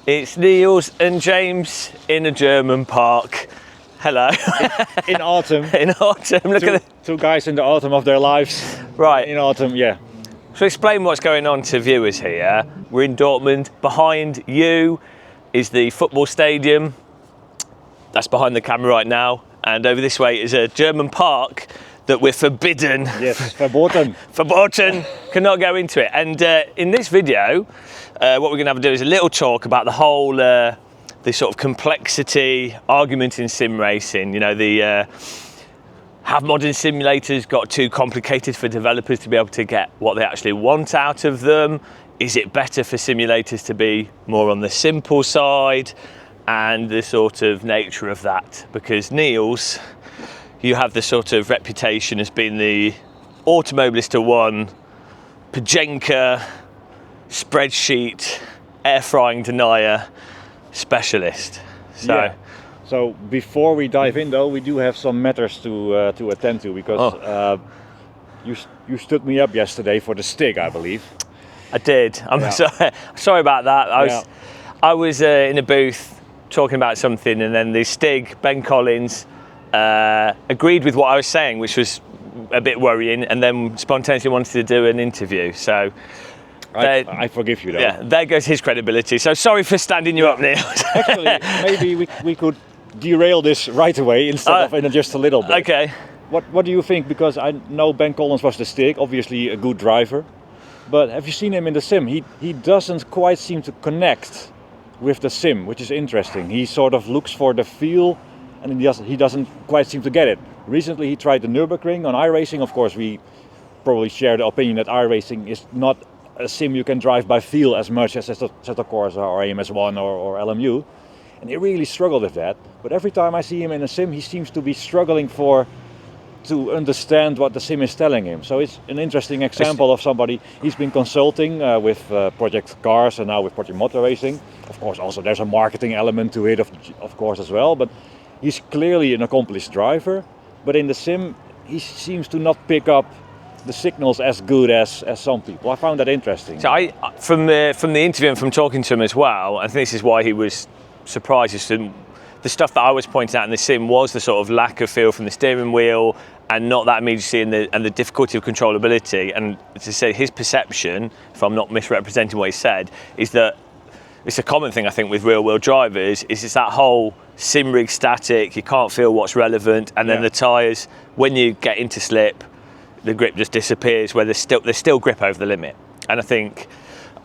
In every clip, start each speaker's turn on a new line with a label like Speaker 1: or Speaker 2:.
Speaker 1: It's Niels and James in a German park. Hello.
Speaker 2: In autumn.
Speaker 1: In autumn. Look at
Speaker 2: two guys in the autumn of their lives.
Speaker 1: Right.
Speaker 2: In autumn, yeah.
Speaker 1: So explain what's going on to viewers here. We're in Dortmund. Behind you is the football stadium. That's behind the camera right now. And over this way is a German park that we're forbidden.
Speaker 2: Yes, verboten.
Speaker 1: Verboten. Cannot go into it. And in this video, what we're going to have to do is a little talk about the whole, the sort of complexity argument in sim racing. You know, have modern simulators got too complicated for developers to be able to get what they actually want out of them? Is it better for simulators to be more on the simple side? And the sort of nature of that. Because Niels, you have the sort of reputation as being the Automobilista 1 Pajenka spreadsheet air frying denier specialist. So,
Speaker 2: yeah. So before we dive in, though, we do have some matters to attend to, because you stood me up yesterday for the STIG, I believe.
Speaker 1: I did. I'm sorry about that. I was in a booth talking about something, and then the STIG, Ben Collins, agreed with what I was saying, which was a bit worrying, and then spontaneously wanted to do an interview. So
Speaker 2: I forgive you, though.
Speaker 1: Yeah, there goes his credibility. So sorry for standing you up, Neil.
Speaker 2: Actually, maybe we could derail this right away instead of in just a little bit.
Speaker 1: Okay.
Speaker 2: What do you think? Because I know Ben Collins was the STIG, obviously a good driver, but have you seen him in the sim? He doesn't quite seem to connect with the sim, which is interesting. He sort of looks for the feel, and he doesn't quite seem to get it. Recently he tried the Nürburgring on iRacing. Of course, we probably share the opinion that iRacing is not a sim you can drive by feel as much as Assetto Corsa or AMS1 or LMU. And he really struggled with that. But every time I see him in a sim, he seems to be struggling to understand what the sim is telling him. So it's an interesting example of somebody. He's been consulting with Project Cars and now with Project Motor Racing. Of course, also there's a marketing element to it, of course, as well. But he's clearly an accomplished driver. But in the sim, he seems to not pick up the signals as good as some people. I found that interesting.
Speaker 1: So from the interview and from talking to him as well, I think this is why he was surprised as to the stuff that I was pointing out in the sim was the sort of lack of feel from the steering wheel and not that immediacy and the difficulty of controllability. And to say his perception, if I'm not misrepresenting what he said, is that it's a common thing I think with real-world drivers, is it's that whole sim rig static, you can't feel what's relevant, and then the tyres, when you get into slip, the grip just disappears, where there's still grip over the limit. And I think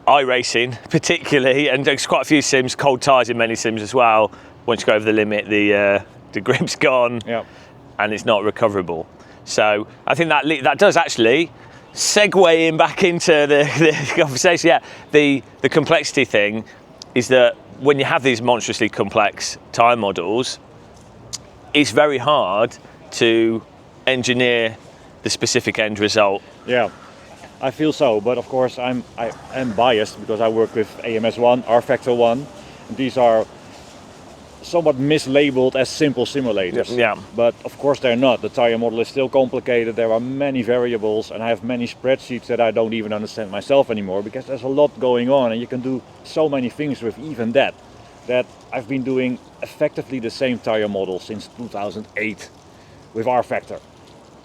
Speaker 1: iRacing particularly, and there's quite a few sims, cold tyres in many sims as well, once you go over the limit, the grip's gone, and it's not recoverable. So I think that does actually segue in back into the conversation. Yeah, the complexity thing is that when you have these monstrously complex tyre models, it's very hard to engineer the specific end result.
Speaker 2: Yeah, I feel so, but of course I am biased because I work with AMS1, R-Factor 1. These are somewhat mislabeled as simple simulators.
Speaker 1: Yeah.
Speaker 2: But of course they're not. The tire model is still complicated. There are many variables, and I have many spreadsheets that I don't even understand myself anymore, because there's a lot going on and you can do so many things with even that I've been doing effectively the same tire model since 2008 with R-Factor.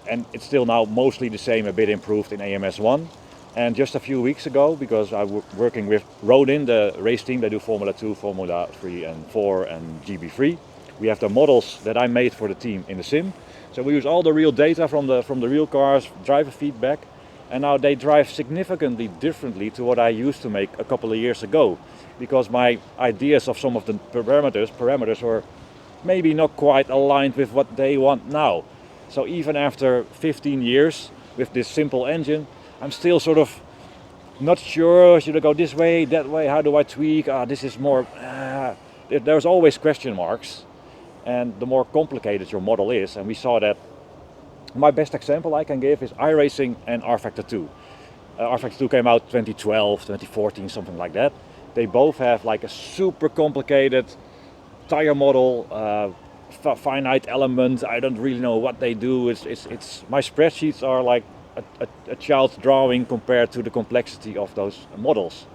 Speaker 2: And it's still now mostly the same, a bit improved in AMS1. And just a few weeks ago, because I'm working with Rodin, the race team, they do Formula 2, Formula 3 and 4 and GB3. We have the models that I made for the team in the sim. So we use all the real data from the real cars, driver feedback, and now they drive significantly differently to what I used to make a couple of years ago. Because my ideas of some of the parameters were maybe not quite aligned with what they want now. So even after 15 years with this simple engine, I'm still sort of not sure, should I go this way, that way, how do I tweak, this is more, there's always question marks. And the more complicated your model is, and we saw that, my best example I can give is iRacing and R-Factor 2. R-Factor 2 came out 2012, 2014, something like that. They both have like a super complicated tire model, finite element. I don't really know what they do. It's my spreadsheets are like a child's drawing compared to the complexity of those models.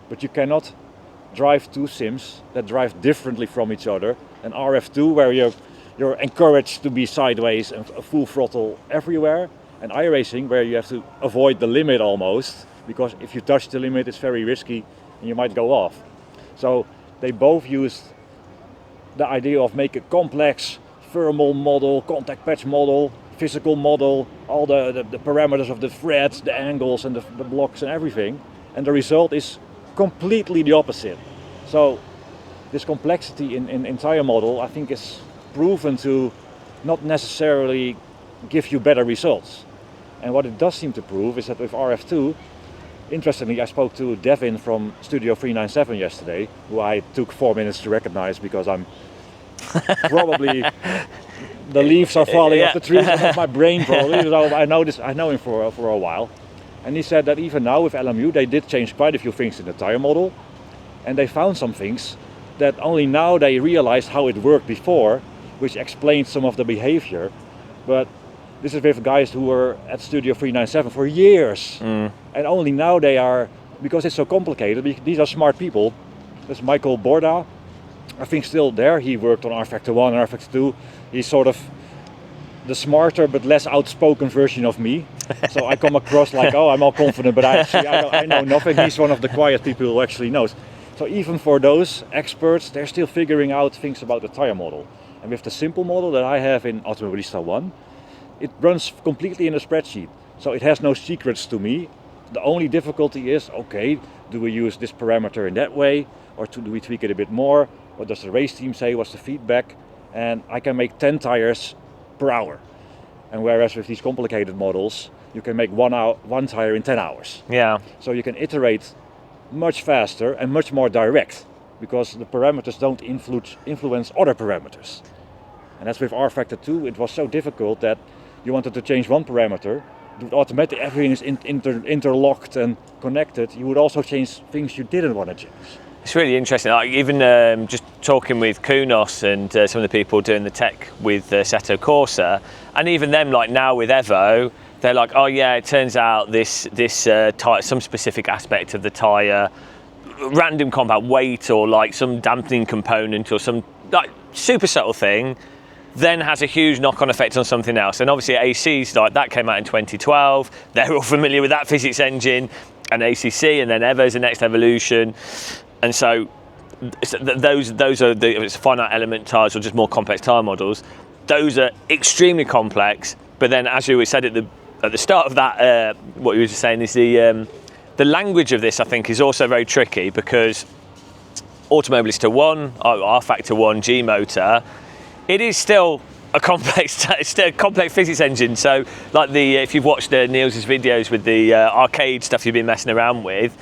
Speaker 2: But you cannot drive two sims that drive differently from each other. And RF2, where you're encouraged to be sideways and full throttle everywhere. And iRacing, where you have to avoid the limit almost, because if you touch the limit, it's very risky and you might go off. So they both used the idea of make a complex thermal model, contact patch model, physical model, all the parameters of the threads, the angles and the blocks and everything. And the result is completely the opposite. So this complexity in tire model, I think, is proven to not necessarily give you better results. And what it does seem to prove is that with RF2, interestingly, I spoke to Devin from Studio 397 yesterday, who I took 4 minutes to recognize because I'm probably the leaves are falling off the trees of my brain probably. So I know him for a while. And he said that even now with LMU they did change quite a few things in the tire model, and they found some things that only now they realized how it worked before, which explains some of the behavior. But this is with guys who were at Studio 397 for years, and only now they are, because it's so complicated. These are smart people. There's Michael Borda, I think still there. He worked on R Factor 1 and R Factor 2. He's sort of the smarter but less outspoken version of me. So I come across like, oh, I'm all confident, but I know nothing. He's one of the quiet people who actually knows. So even for those experts, they're still figuring out things about the tire model. And with the simple model that I have in Automobilista 1, it runs completely in a spreadsheet. So it has no secrets to me. The only difficulty is, okay, do we use this parameter in that way? Or do we tweak it a bit more? What does the race team say? What's the feedback? And I can make 10 tires per hour. And whereas with these complicated models, you can make one tire in 10 hours.
Speaker 1: Yeah.
Speaker 2: So you can iterate much faster and much more direct, because the parameters don't influence other parameters. And that's with R Factor 2, it was so difficult that you wanted to change one parameter, it would automatically, everything is interlocked and connected. You would also change things you didn't want to change.
Speaker 1: It's really interesting. Like, even just talking with Kunos and some of the people doing the tech with Seto Corsa, and even them, like now with Evo, they're like, oh yeah, it turns out this tire, some specific aspect of the tire, random compound weight or like some dampening component or some like super subtle thing, then has a huge knock-on effect on something else. And obviously AC's like that came out in 2012. They're all familiar with that physics engine, and ACC, and then Evo's the next evolution. And so those are it's finite element tires or just more complex tire models. Those are extremely complex. But then, as you said at the start of that, what you were just saying is the language of this, I think, is also very tricky, because Automobilista 1, R Factor 1 G motor, it is still a complex, it's still a complex physics engine. So, like if you've watched Niels' videos with the arcade stuff you've been messing around with,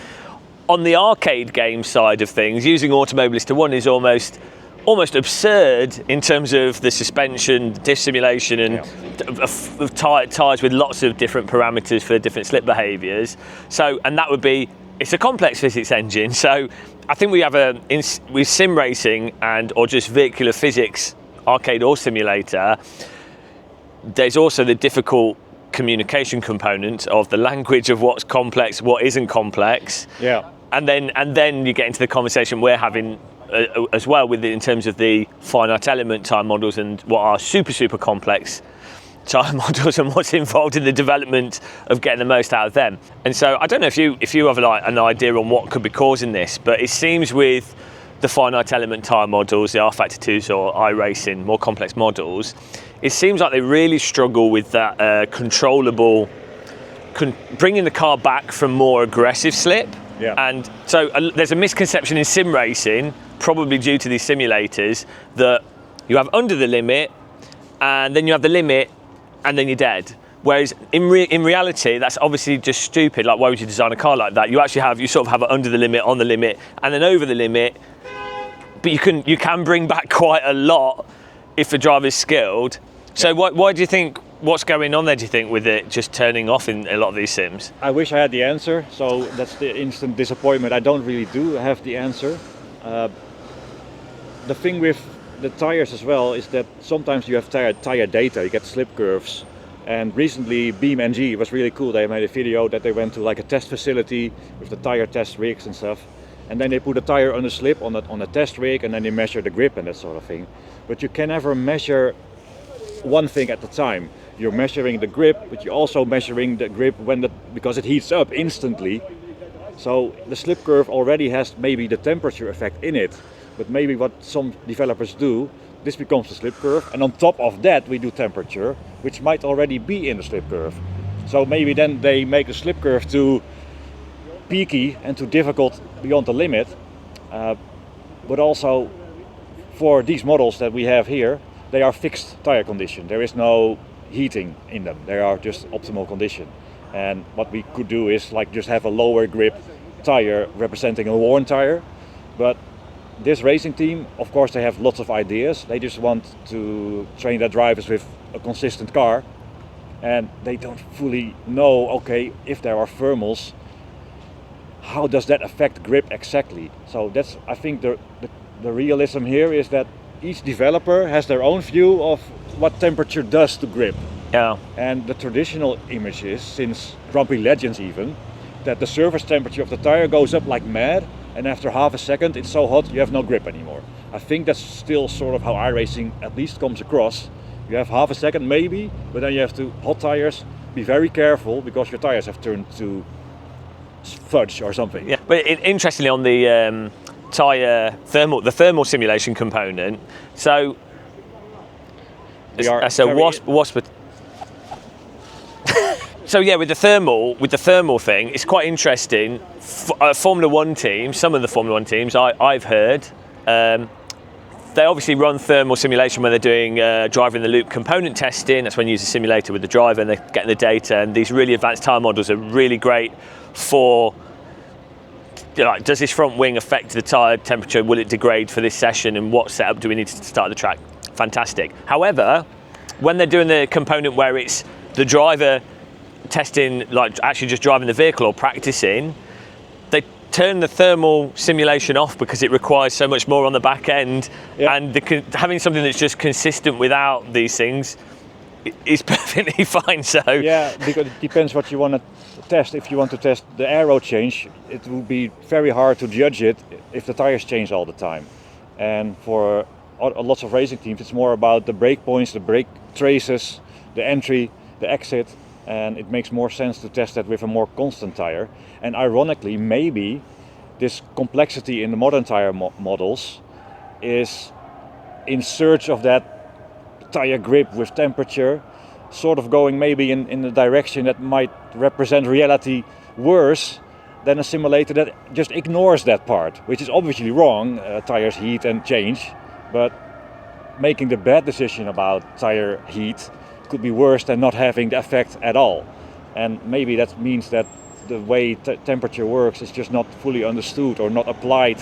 Speaker 1: on the arcade game side of things, using Automobilista 1 is almost absurd in terms of the suspension, diff simulation, and of tires with lots of different parameters for different slip behaviours. So, and that would be, it's a complex physics engine. So, I think we have with sim racing or just vehicular physics, arcade or simulator, there's also the difficult communication component of the language of what's complex, what isn't complex.
Speaker 2: Yeah.
Speaker 1: And then you get into the conversation we're having as well with in terms of the finite element time models and what are super complex time models and what's involved in the development of getting the most out of them. And so I don't know if you have like an idea on what could be causing this, but it seems with the finite element time models, the R Factor 2s or iRacing, more complex models, it seems like they really struggle with that controllable, bringing the car back from more aggressive slip.
Speaker 2: Yeah.
Speaker 1: And so there's a misconception in sim racing, probably due to these simulators, that you have under the limit, and then you have the limit, and then you're dead. Whereas in reality, that's obviously just stupid. Like, why would you design a car like that? You sort of have it under the limit, on the limit, and then over the limit. But you can bring back quite a lot if the driver's skilled. So why do you think, what's going on there, do you think, with it just turning off in a lot of these sims?
Speaker 2: I wish I had the answer, so that's the instant disappointment. I don't really have the answer. The thing with the tires as well is that sometimes you have tire data, you get slip curves. And recently BeamNG was really cool. They made a video that they went to like a test facility with the tire test rigs and stuff. and then they put a tire on a slip on a test rig, and then they measure the grip and that sort of thing. But you can never measure one thing at a time. You're measuring the grip, but you're also measuring the grip because it heats up instantly. So the slip curve already has maybe the temperature effect in it, but maybe what some developers do, this becomes the slip curve, and on top of that we do temperature, which might already be in the slip curve. So maybe then they make the slip curve too peaky and too difficult beyond the limit. But also for these models that we have here, they are fixed tire condition. There is no heating in them. They are just optimal condition. And what we could do is like just have a lower grip tire representing a worn tire. But this racing team, of course, they have lots of ideas. They just want to train their drivers with a consistent car. And they don't fully know, okay, if there are thermals, how does that affect grip exactly? So that's, I think the realism here is that each developer has their own view of what temperature does to grip.
Speaker 1: Yeah.
Speaker 2: And the traditional image is, since Grand Prix Legends even, that the surface temperature of the tire goes up like mad, and after half a second it's so hot you have no grip anymore. I think that's still sort of how iRacing at least comes across. You have half a second maybe, but then you have to, hot tires, be very careful because your tires have turned to fudge or something.
Speaker 1: Yeah, but interestingly on the tire thermal simulation component, so that's a wasp. So yeah, with the thermal thing, it's quite interesting. Formula One teams, some of the Formula One teams I've heard, they obviously run thermal simulation when they're doing driver in the loop component testing. That's when you use a simulator with the driver and they're getting the data. And these really advanced tire models are really great for, like, does this front wing affect the tire temperature? Will it degrade for this session? And what setup do we need to start the track? Fantastic. However, when they're doing the component where it's the driver testing, like actually just driving the vehicle or practicing, they turn the thermal simulation off because it requires so much more on the back end. Yep. And having something that's just consistent without these things is perfectly fine. So
Speaker 2: yeah, because it depends what you want to test. If you want to test the aero change, it will be very hard to judge it if the tires change all the time. And for lots of racing teams, it's more about the brake points, the brake traces, the entry, the exit, and it makes more sense to test that with a more constant tire. And ironically, maybe this complexity in the modern tire models is in search of that tire grip with temperature, sort of going maybe in a direction that might represent reality worse than a simulator that just ignores that part, which is obviously wrong. Tires heat and change, but making the bad decision about tire heat could be worse than not having the effect at all. And maybe that means that the way temperature works is just not fully understood or not applied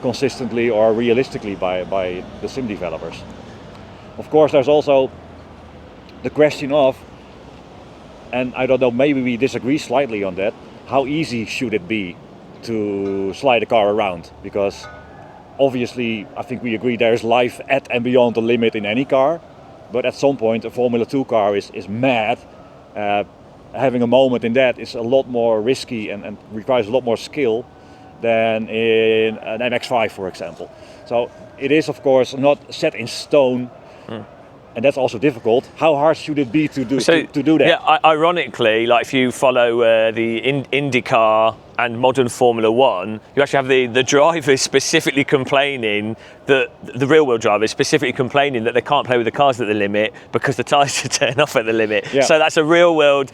Speaker 2: consistently or realistically by the sim developers. Of course, there's also the question of, and I don't know, maybe we disagree slightly on that, how easy should it be to slide a car around? Because obviously, I think we agree there's life at and beyond the limit in any car, but at some point a Formula 2 car is mad. Having a moment in that is a lot more risky and requires a lot more skill than in an MX-5, for example. So it is, of course, not set in stone. And that's also difficult. How hard should it be to do that?
Speaker 1: Yeah, ironically, like if you follow the IndyCar and modern Formula One, you actually have the drivers specifically complaining that the real-world drivers specifically complaining that they can't play with the cars at the limit because the tyres are turned off at the limit. Yeah. So that's a real-world,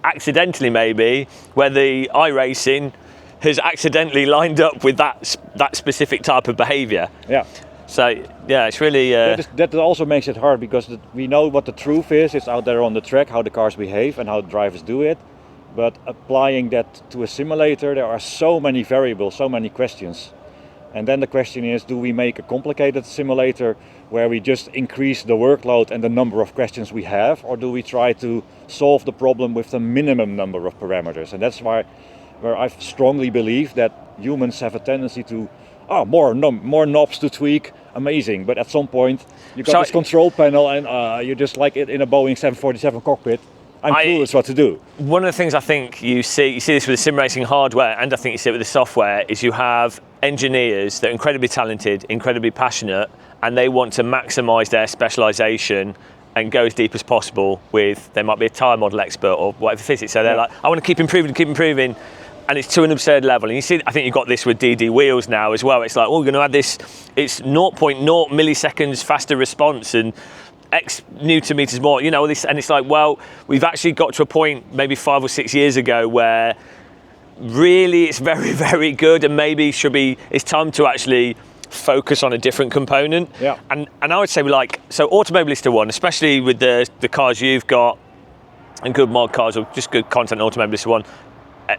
Speaker 1: accidentally maybe, where the iRacing has accidentally lined up with that specific type of behaviour.
Speaker 2: Yeah.
Speaker 1: So yeah, it's really
Speaker 2: that also makes it hard because we know what the truth is. It's out there on the track how the cars behave and how the drivers do it. But applying that to a simulator, there are so many variables, so many questions. And then the question is, do we make a complicated simulator where we just increase the workload and the number of questions we have, or do we try to solve the problem with the minimum number of parameters? And that's where I strongly believe that humans have a tendency to more knobs to tweak, amazing. But at some point, you got this control panel and you're just like it in a Boeing 747 cockpit. I'm clueless what to do.
Speaker 1: One of the things I think you see this with the sim racing hardware, and I think you see it with the software, is you have engineers that are incredibly talented, incredibly passionate, and they want to maximise their specialisation and go as deep as possible with, they might be a tyre model expert or whatever physics, so they're like, I want to keep improving, and it's to an absurd level. And you see, I think you've got this with DD wheels now as well. It's like, we're going to add this, it's 0.0 milliseconds faster response and X Newton meters more, you know, this, and it's like, well, we've actually got to a point maybe 5 or 6 years ago where really it's very, very good, and maybe it's time to actually focus on a different component.
Speaker 2: Yeah.
Speaker 1: And I would say, like, so Automobilista 1, especially with the cars you've got, and good mod cars, or just good content Automobilista 1,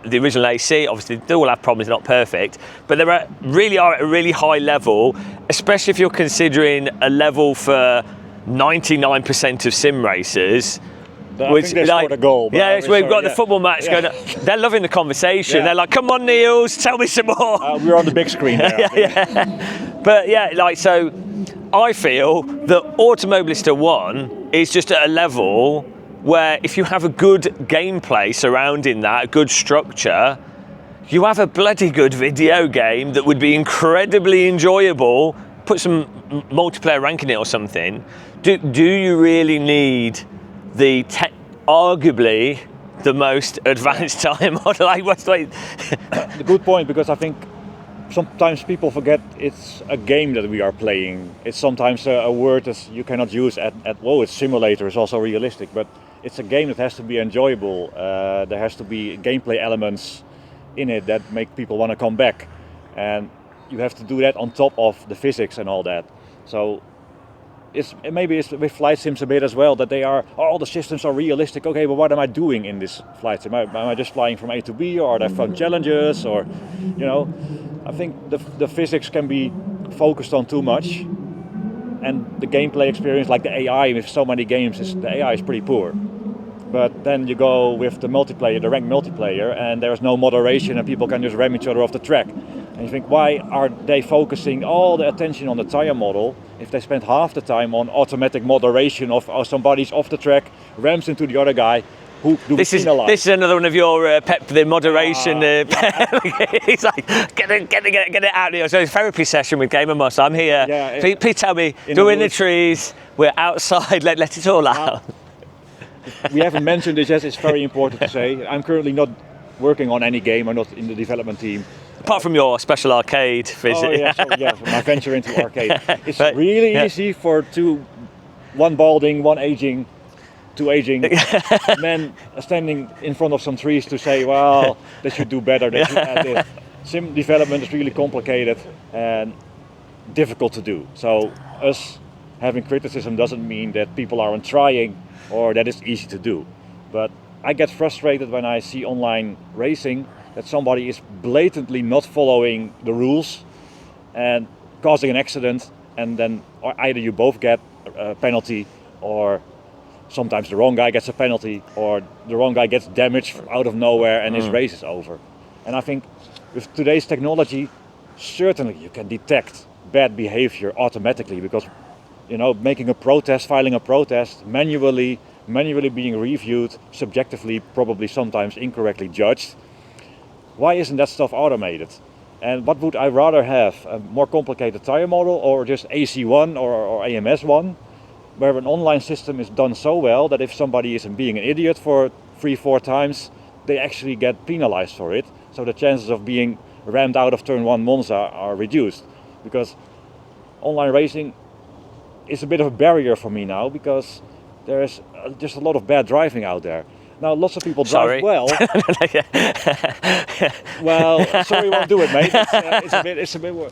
Speaker 1: the original AC, obviously they all have problems, they're not perfect, but they really are at a really high level, especially if you're considering a level for 99% of sim racers.
Speaker 2: I think they scored a goal.
Speaker 1: Yeah, so we've got the football match going. They're loving the conversation. Yeah. They're like, "Come on, Niels, tell me some more."
Speaker 2: We're on the big screen there.
Speaker 1: But yeah, like, so I feel that Automobilista 1 is just at a level where if you have a good gameplay surrounding that, a good structure, you have a bloody good video game that would be incredibly enjoyable. Put some multiplayer rank in it or something. Do you really need the arguably the most advanced tyre model?
Speaker 2: The good point, because I think sometimes people forget it's a game that we are playing. It's sometimes a word that you cannot use at it's simulator, it's also realistic, but it's a game that has to be enjoyable. There has to be gameplay elements in it that make people want to come back, and you have to do that on top of the physics and all that. So maybe it's with flight sims a bit as well, that they are, all the systems are realistic. Okay, but what am I doing in this flight sim? Am I just flying from A to B, or are there fun challenges, or, you know, I think the physics can be focused on too much, and the gameplay experience, like the AI with so many games, the AI is pretty poor. But then you go with the multiplayer, the ranked multiplayer, and there's no moderation and people can just ram each other off the track. And you think, why are they focusing all the attention on the tire model if they spend half the time on automatic moderation of somebody's off the track, rams into the other guy, who do
Speaker 1: this is another one of your the moderation. He's like, get it out here. So it's a therapy session with Gamer Moss. I'm here. Yeah, please tell me, we're in the trees, we're outside, let it all out.
Speaker 2: We haven't mentioned this yet, it's very important to say. I'm currently not working on any game, I'm not in the development team.
Speaker 1: Apart from your special arcade visit.
Speaker 2: Oh yeah, so my venture into arcade. It's really easy for one balding, two aging men standing in front of some trees to say, well, they should do better, they should add this. Sim development is really complicated and difficult to do. So us having criticism doesn't mean that people aren't trying or that it's easy to do. But I get frustrated when I see online racing that somebody is blatantly not following the rules and causing an accident, and then either you both get a penalty, or sometimes the wrong guy gets a penalty, or the wrong guy gets damaged out of nowhere and his race is over. And I think with today's technology, certainly you can detect bad behavior automatically, because, you know, making a protest, filing a protest, manually being reviewed, subjectively, probably sometimes incorrectly judged. Why isn't that stuff automated? And what would I rather have? A more complicated tire model, or just AC1 or AMS1, where an online system is done so well that if somebody is being an idiot for 3-4 times, they actually get penalized for it. So the chances of being rammed out of turn 1 Monza are reduced. Because online racing is a bit of a barrier for me now, because there is just a lot of bad driving out there. Now, lots of people drive well. Well, sorry, won't do it, mate. It's a bit worse.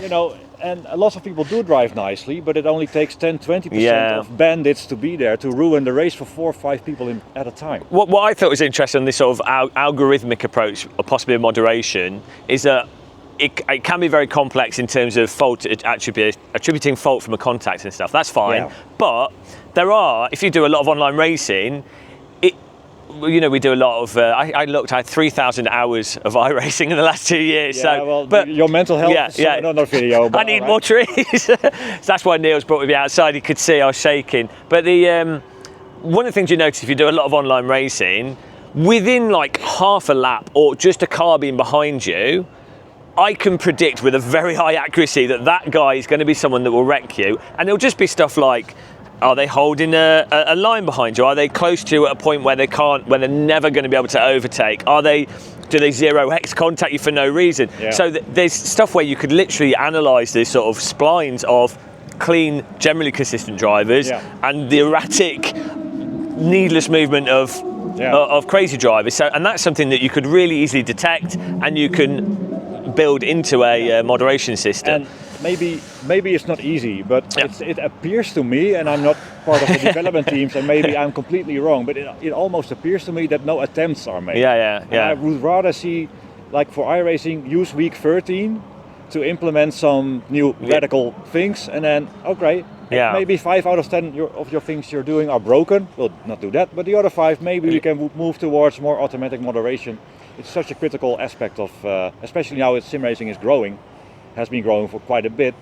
Speaker 2: You know, and lots of people do drive nicely, but it only takes 10-20% of bandits to be there to ruin the race for 4 or 5 people at a time.
Speaker 1: What I thought was interesting on this sort of algorithmic approach, or possibly moderation, is that it can be very complex in terms of fault attributing fault from a contact and stuff. That's fine, but there are, if you do a lot of online racing, you know, we do a lot of. I looked at 3,000 hours of iRacing in the last 2 years.
Speaker 2: Yeah, so, well, but your mental health. Another video.
Speaker 1: I need more trees. So that's why Niels brought me outside. He could see I was shaking. But one of the things you notice if you do a lot of online racing, within like half a lap or just a car being behind you, I can predict with a very high accuracy that guy is going to be someone that will wreck you. And it'll just be stuff like, are they holding a line behind you? Are they close to you at a point where they're never going to be able to overtake? Do they 0x contact you for no reason?
Speaker 2: Yeah.
Speaker 1: So there's stuff where you could literally analyse this sort of splines of clean, generally consistent drivers and the erratic, needless movement of crazy drivers. So, and that's something that you could really easily detect, and you can build into a moderation system.
Speaker 2: And maybe it's not easy, but it appears to me, and I'm not part of the development teams, and maybe I'm completely wrong, but it almost appears to me that no attempts are made. I would rather see, like for iRacing, use week 13 to implement some new radical things, and then maybe 5 out of 10 of your things you're doing are broken. We'll not do that, but the other 5, maybe we can move towards more automatic moderation. It's such a critical aspect of, especially now as sim racing is growing, has been growing for quite a bit.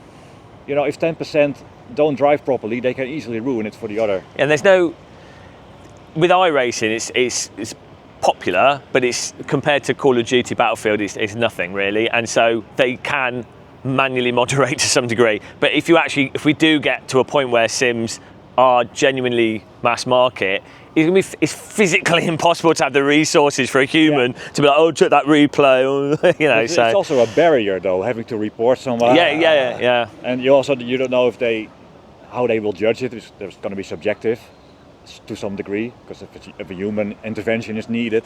Speaker 2: You know, if 10% don't drive properly, they can easily ruin it for the other.
Speaker 1: And there's no, with iRacing, it's popular, but it's compared to Call of Duty Battlefield, it's nothing really, and so they can manually moderate to some degree. But if we do get to a point where sims are genuinely mass market, it's physically impossible to have the resources for a human to be like, oh, check that replay,
Speaker 2: It's also a barrier though, having to report someone.
Speaker 1: Yeah.
Speaker 2: And you don't know how they will judge it. There's going to be subjective to some degree, because if a human intervention is needed.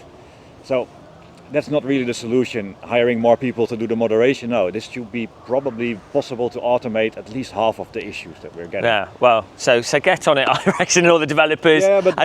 Speaker 2: So that's not really the solution, hiring more people to do the moderation. No, this should be probably possible to automate at least half of the issues that we're getting.
Speaker 1: Yeah, well, so get on it, iRacing and all the developers.
Speaker 2: Yeah, but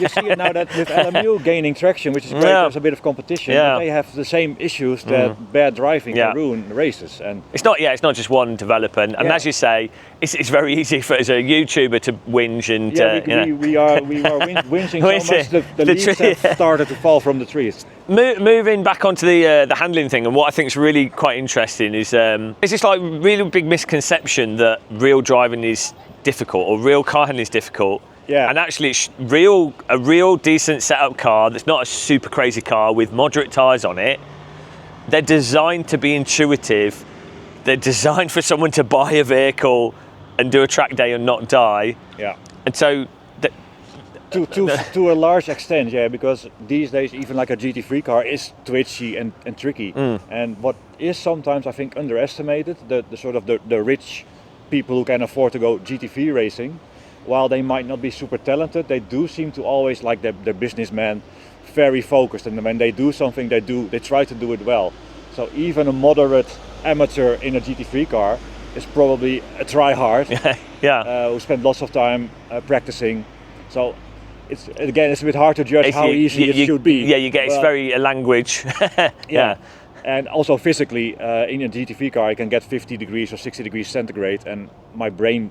Speaker 2: you see it now that with LMU gaining traction, which is great, there's a bit of competition, but they have the same issues that bad driving can ruin races. And
Speaker 1: it's not just one developer, and as you say, it's very easy as a YouTuber to whinge and
Speaker 2: we are whinging so much the leaves have started to fall from the trees.
Speaker 1: Moving back onto the handling thing, and what I think is really quite interesting is this like really big misconception that real driving is difficult or real car handling is difficult.
Speaker 2: Yeah.
Speaker 1: And actually, it's a real decent setup car that's not a super crazy car with moderate tyres on it. They're designed to be intuitive. They're designed for someone to buy a vehicle and do a track day and not die.
Speaker 2: Yeah.
Speaker 1: And so
Speaker 2: to a large extent, because these days even like a GT3 car is twitchy and tricky. And what is sometimes I think underestimated, the sort of the rich people who can afford to go GT3 racing, while they might not be super talented, they do seem to always, like the businessman, very focused, and when they do something they try to do it well. So even a moderate amateur in a GT3 car is probably a try-hard who spent lots of time practicing. So it's a bit hard to judge how easy it should be.
Speaker 1: Yeah, it's very a language.
Speaker 2: And also physically, in a GT3 car I can get 50 degrees or 60 degrees centigrade and my brain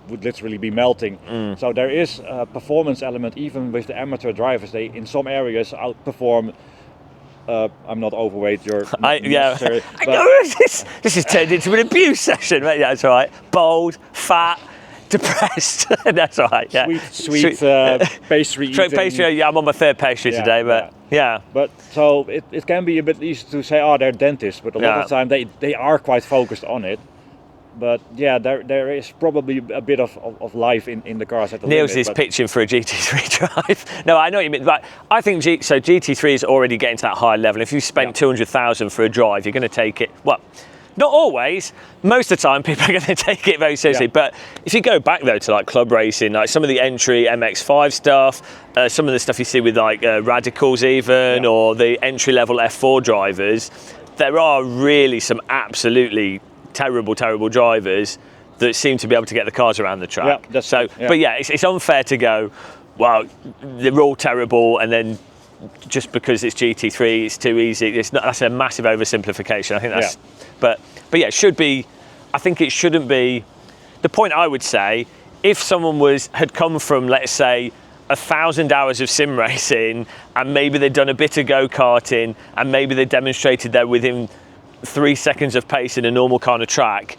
Speaker 2: would literally be melting. So there is a performance element even with the amateur drivers. They in some areas outperform. I'm not overweight.
Speaker 1: I know this has turned into an abuse session. Right? Yeah, that's all right. Bold, fat, depressed. That's all right. Yeah.
Speaker 2: Sweet pastry eating.
Speaker 1: Pastry. Yeah, I'm on my 3rd pastry today, but yeah.
Speaker 2: But so it can be a bit easy to say, oh, they're dentists, but a lot of the time they are quite focused on it. But there is probably a bit of life in the cars at the
Speaker 1: Niels
Speaker 2: limit.
Speaker 1: is pitching for a GT3 drive. No, I know what you mean, but I think GT3 is already getting to that high level. If you spent 200,000 for a drive, you're going to take it. Well, not always. Most of the time, people are going to take it very seriously. But if you go back though to like club racing, like some of the entry MX5 stuff, some of the stuff you see with like radicals even, or the entry level F4 drivers, there are really some absolutely terrible drivers that seem to be able to get the cars around the track. But it's unfair to go, well, they're all terrible, and then just because it's GT3, it's too easy. It's not. That's a massive oversimplification. I think that's. But it should be. I think it shouldn't be. The point I would say, if someone had come from, let's say, 1,000 hours of sim racing, and maybe they'd done a bit of go-karting, and maybe they demonstrated they're within 3 seconds of pace in a normal kind of track,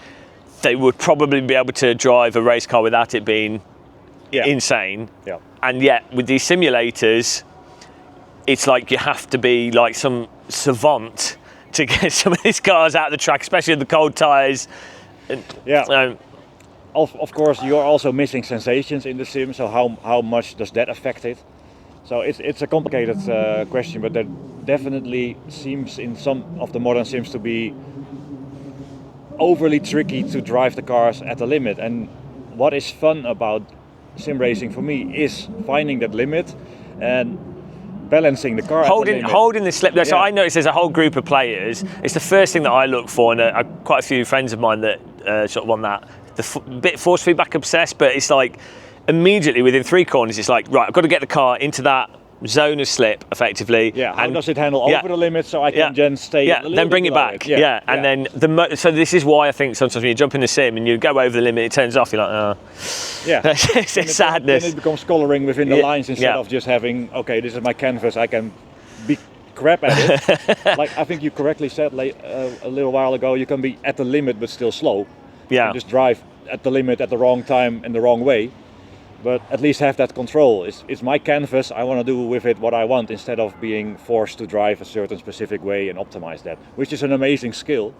Speaker 1: they would probably be able to drive a race car without it being insane. And yet with these simulators, it's like you have to be like some savant to get some of these cars out of the track, especially with the cold tyres.
Speaker 2: Yeah. Of course, you're also missing sensations in the sim, so how much does that affect it? So it's a complicated question, but there definitely seems in some of the modern sims to be overly tricky to drive the cars at the limit. And what is fun about sim racing for me is finding that limit and balancing the car
Speaker 1: holding the slip. So I notice there's a whole group of players. It's the first thing that I look for, and quite a few friends of mine that sort of on that, bit force feedback obsessed, but it's like immediately within 3 corners, it's like, right, I've got to get the car into that zone of slip effectively.
Speaker 2: Yeah, how does it handle over the limit so I can then stay a little
Speaker 1: then bring
Speaker 2: bit
Speaker 1: it back. And then so this is why I think sometimes when you jump in the sim and you go over the limit, it turns off, you're like, oh.
Speaker 2: Yeah.
Speaker 1: it's sadness.
Speaker 2: Then it becomes coloring within the lines instead of just having, okay, this is my canvas, I can be crap at it. Like I think you correctly said a little while ago, you can be at the limit but still slow. You can just drive at the limit at the wrong time and the wrong way. But at least have that control. It's my canvas, I want to do with it what I want instead of being forced to drive a certain specific way and optimize that, which is an amazing skill.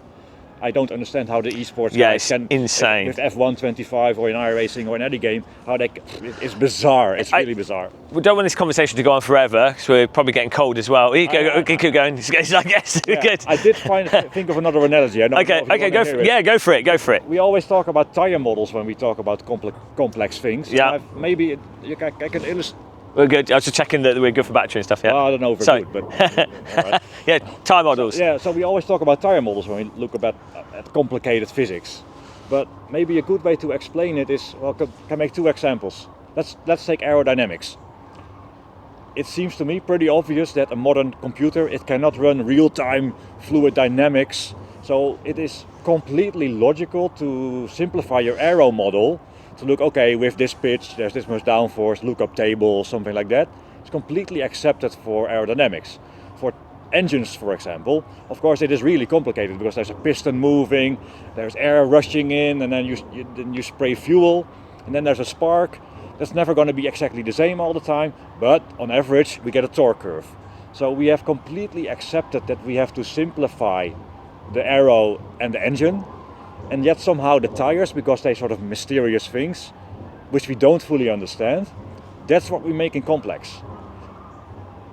Speaker 2: I don't understand how the esports guys can,
Speaker 1: insane.
Speaker 2: With F1 25 or in iRacing or in any game, how it's bizarre. It's really bizarre.
Speaker 1: We don't want this conversation to go on forever because we're probably getting cold as well. Keep going. I guess. Good.
Speaker 2: I did think of another analogy.
Speaker 1: Go for it.
Speaker 2: We always talk about tire models when we talk about complex things.
Speaker 1: Yeah.
Speaker 2: Maybe I can illustrate.
Speaker 1: We're good. I was just checking that we're good for battery and stuff. Yeah.
Speaker 2: Well, I don't know if we're good, but all right.
Speaker 1: Yeah, tire models.
Speaker 2: So we always talk about tire models when we look at complicated physics. But maybe a good way to explain it is, can make 2 examples. Let's take aerodynamics. It seems to me pretty obvious that a modern computer, it cannot run real-time fluid dynamics. So it is completely logical to simplify your aero model to look, okay, with this pitch, there's this much downforce, lookup table, something like that. It's completely accepted for aerodynamics. For engines, for example, of course it is really complicated because there's a piston moving, there's air rushing in, and then you spray fuel, and then there's a spark. That's never going to be exactly the same all the time, but on average we get a torque curve. So we have completely accepted that we have to simplify the aero and the engine, and yet somehow the tires, because they're sort of mysterious things, which we don't fully understand, that's what we're making complex.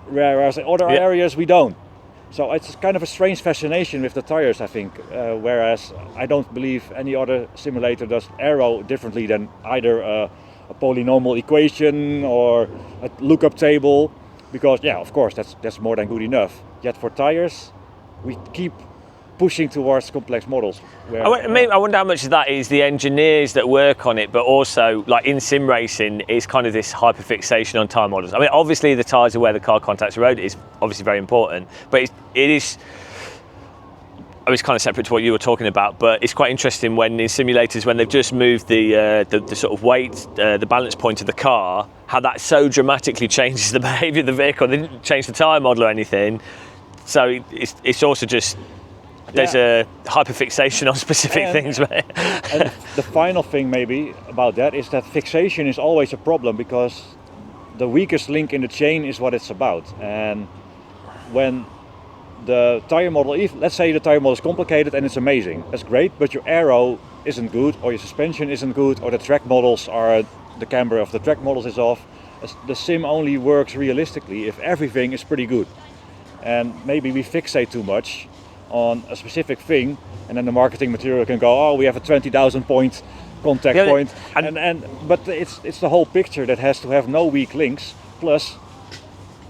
Speaker 2: Whereas in other areas we don't. So it's kind of a strange fascination with the tires, I think, whereas I don't believe any other simulator does aero differently than either a polynomial equation or a lookup table, because of course that's more than good enough. Yet for tires, we keep pushing towards complex models.
Speaker 1: I wonder how much of that is the engineers that work on it, but also like in sim racing is kind of this hyperfixation on tire models. I mean, obviously the tires are where the car contacts the road is obviously very important, but it is. It's kind of separate to what you were talking about, but it's quite interesting when in simulators, when they've just moved the sort of weight, the balance point of the car, how that so dramatically changes the behaviour of the vehicle. They didn't change the tyre model or anything, so it's also just. There's a hyperfixation on specific things.
Speaker 2: And the final thing maybe about that is that fixation is always a problem because the weakest link in the chain is what it's about. And when the tire model, let's say the tire model is complicated and it's amazing, that's great, but your aero isn't good, or your suspension isn't good, or the track models are, the camber of the track models is off. The sim only works realistically if everything is pretty good. And maybe we fixate too much on a specific thing, and then the marketing material can go, we have a 20,000 point contact point, but it's the whole picture that has to have no weak links. Plus,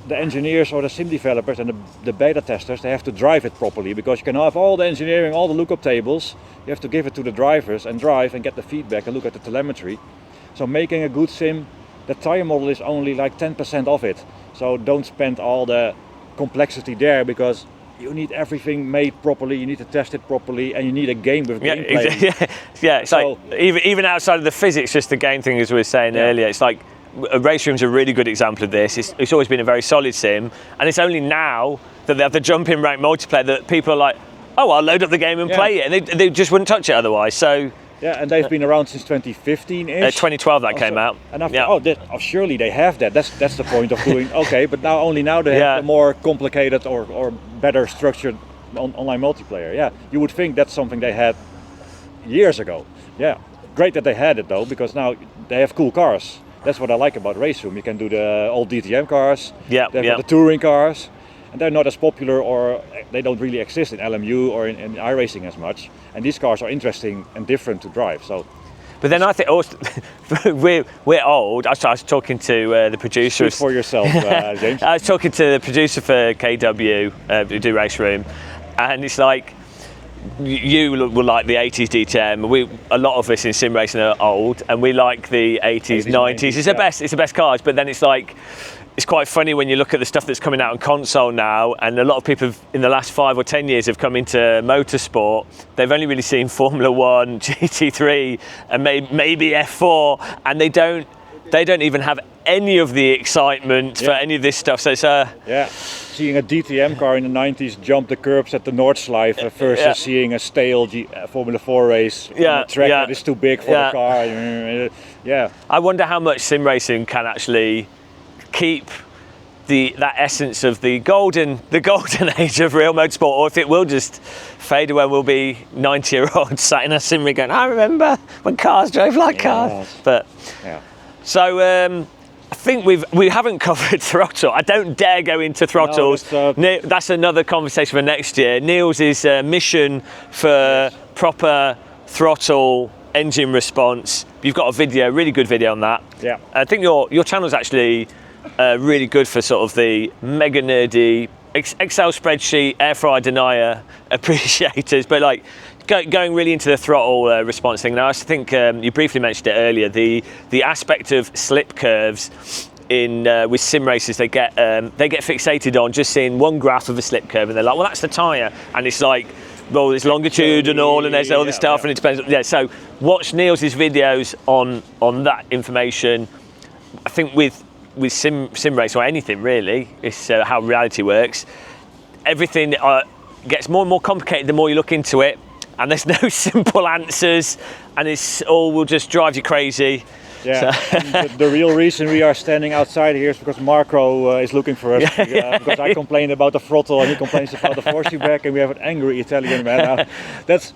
Speaker 2: the engineers or the sim developers and the beta testers, they have to drive it properly, because you can have all the engineering, all the lookup tables, you have to give it to the drivers and drive and get the feedback and look at the telemetry. So making a good sim, the tire model is only like 10% of it. So don't spend all the complexity there, because you need everything made properly, you need to test it properly, and you need a game with gameplay.
Speaker 1: It's like even outside of the physics, just the game thing, as we were saying earlier, it's like Race Room's a really good example of this. It's always been a very solid sim, and it's only now that they have the jump in rank multiplayer that people are like, I'll load up the game and play it, and they just wouldn't touch it otherwise. So
Speaker 2: Yeah, and they've been around since 2015-ish.
Speaker 1: 2012 that came out.
Speaker 2: And I thought, surely they have that. That's the point of doing. Okay, but now they have a more complicated or better structured online multiplayer. Yeah, you would think that's something they had years ago. Yeah, great that they had it though, because now they have cool cars. That's what I like about Race Room. You can do the old DTM cars. They've got the touring cars. And they're not as popular, or they don't really exist in LMU or in iRacing as much. And these cars are interesting and different to drive. So,
Speaker 1: but then I think also we're old. I was talking to the producer.
Speaker 2: Speak for yourself, James.
Speaker 1: I was talking to the producer for KW, who do Race Room, and it's like you will like the 80s DTM. A lot of us in sim racing are old, and we like the 80s, 90s. It's the best cars. But then it's like, it's quite funny when you look at the stuff that's coming out on console now, and a lot of people in the last 5 or 10 years have come into motorsport. They've only really seen Formula 1, GT3, and maybe F4, and they don't even have any of the excitement for any of this stuff. So it's
Speaker 2: seeing a DTM car in the 90s jump the curbs at the Nordschleife versus seeing a stale Formula 4 race on a track that is too big for the car. Yeah.
Speaker 1: I wonder how much sim racing can actually keep that essence of the golden age of real motorsport, or if it will just fade away. We'll be 90-year-olds sat in a sim rig going, I remember when cars drove like cars. But so I think we haven't covered throttle. I don't dare go into throttles. No, that's another conversation for next year. Niels' mission for proper throttle engine response. You've got a video, really good video on that.
Speaker 2: Yeah.
Speaker 1: I think your channel's actually really good for sort of the mega nerdy Excel spreadsheet air fryer denier appreciators, but like going really into the throttle response thing. Now I think you briefly mentioned it earlier, the aspect of slip curves in with sim races, they get fixated on just seeing one graph of a slip curve, and they're like, well, that's the tyre, and it's like, well, it's longitudinal and there's all this stuff and it depends. So watch Niels' videos on that information. I think with sim race or anything really, it's how reality works. Everything gets more and more complicated the more you look into it, and there's no simple answers, and it's all will just drive you crazy.
Speaker 2: Yeah, so. the real reason we are standing outside here is because Marco is looking for us. Because I complained about the throttle and he complains about the force feedback, and we have an angry Italian man. That's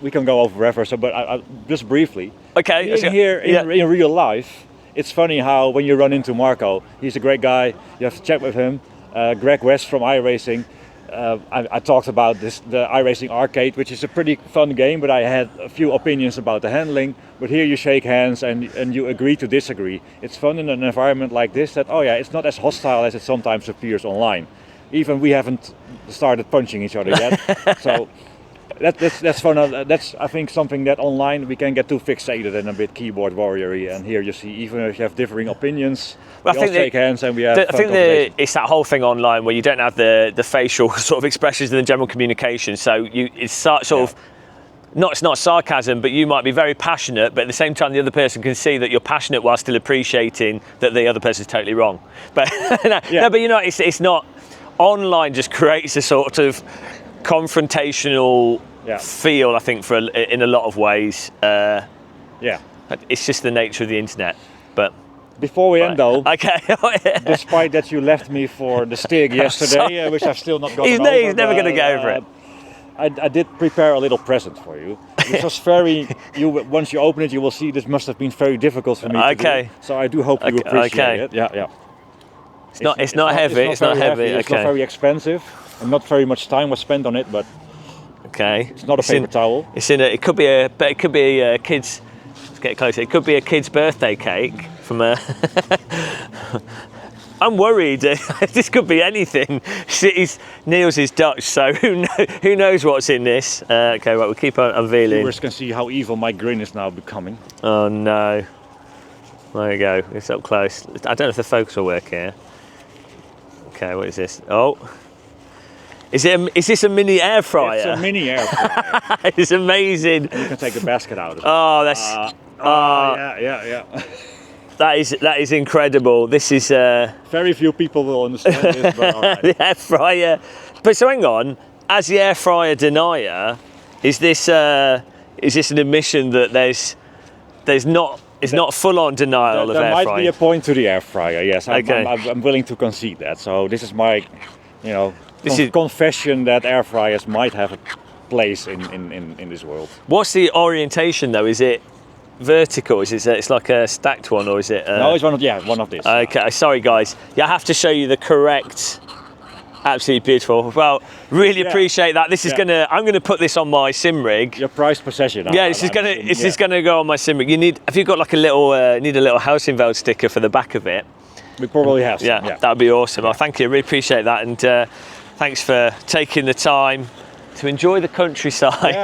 Speaker 2: we can go over forever. So, but I just briefly.
Speaker 1: Okay.
Speaker 2: Here in real life, it's funny how when you run into Marco, he's a great guy. You have to chat with him. Greg West from iRacing. I talked about the iRacing arcade, which is a pretty fun game, but I had a few opinions about the handling. But here you shake hands and you agree to disagree. It's fun in an environment like this that, it's not as hostile as it sometimes appears online. Even we haven't started punching each other yet. So that's fun. That's, I think, something that online we can get too fixated and a bit keyboard warrior-y. And here you see, even if you have differing opiniins, we all shake hands and we have fun conversation.
Speaker 1: It's that whole thing online where you don't have the facial sort of expressions and the general communication. So it's sort of, it's not sarcasm, but you might be very passionate, but at the same time the other person can see that you're passionate while still appreciating that the other person's totally wrong. But but it's not. Online just creates a sort of confrontational feel, I think, in a lot of ways. It's just the nature of the internet. But
Speaker 2: before we end though,
Speaker 1: okay.
Speaker 2: Despite that you left me for the STIG yesterday, which I've still not gotten over.
Speaker 1: He's never going to go over it.
Speaker 2: I did prepare a little present for you. This was very. Once you open it, you will see this must have been very difficult for me to do. So I do hope you appreciate it. Yeah.
Speaker 1: It's not heavy. It's not heavy.
Speaker 2: It's not very expensive, and not very much time was spent on it. But it's not a paper towel.
Speaker 1: It could be a kid's. Let's get closer. It could be a kid's birthday cake from a. I'm worried. This could be anything. Niels is Dutch, so who knows what's in this? Okay, right, we'll keep on unveiling.
Speaker 2: Viewers can see how evil my grin is now becoming.
Speaker 1: Oh no! There you go. It's up close. I don't know if the focus will work here. Okay, what is this? Oh, is this a mini air fryer?
Speaker 2: It's a mini air fryer.
Speaker 1: It's amazing.
Speaker 2: And you can take the basket out.
Speaker 1: Oh, that's.
Speaker 2: Yeah.
Speaker 1: That is incredible. This is.
Speaker 2: Very few people will understand this, but all right.
Speaker 1: The air fryer. But so hang on. As the air fryer denier, is this is this an admission that there's not, it's not full-on denial of
Speaker 2: there
Speaker 1: air
Speaker 2: might
Speaker 1: frying?
Speaker 2: be a point to the air fryer, yes.
Speaker 1: Okay.
Speaker 2: I'm willing to concede that. So this is my,
Speaker 1: This is-
Speaker 2: confession that air fryers might have a place in this world.
Speaker 1: What's the orientation though? Is it vertical? Is it, it's like a stacked one, or is it?
Speaker 2: No, it's one of these.
Speaker 1: Okay, sorry guys. Yeah, I have to show you the correct. Absolutely beautiful. Well, really appreciate that. This is I'm gonna put this on my sim rig.
Speaker 2: Your prized possession.
Speaker 1: Yeah, this is gonna go on my sim rig. Have you got like a little need a little Heusinkveld sticker for the back of it?
Speaker 2: We probably have some,
Speaker 1: Yeah, that'd be awesome. Well, thank you. Really appreciate that, and thanks for taking the time to enjoy the countryside.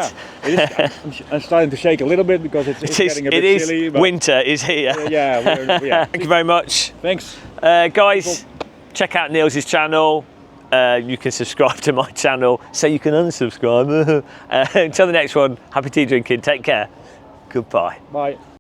Speaker 2: Yeah, I'm starting to shake a little bit because it's getting a bit chilly. But
Speaker 1: winter is here. Thank you very much.
Speaker 2: Thanks.
Speaker 1: Guys, check out Niels' channel. You can subscribe to my channel, so you can unsubscribe. Until the next one, happy tea drinking. Take care. Goodbye.
Speaker 2: Bye.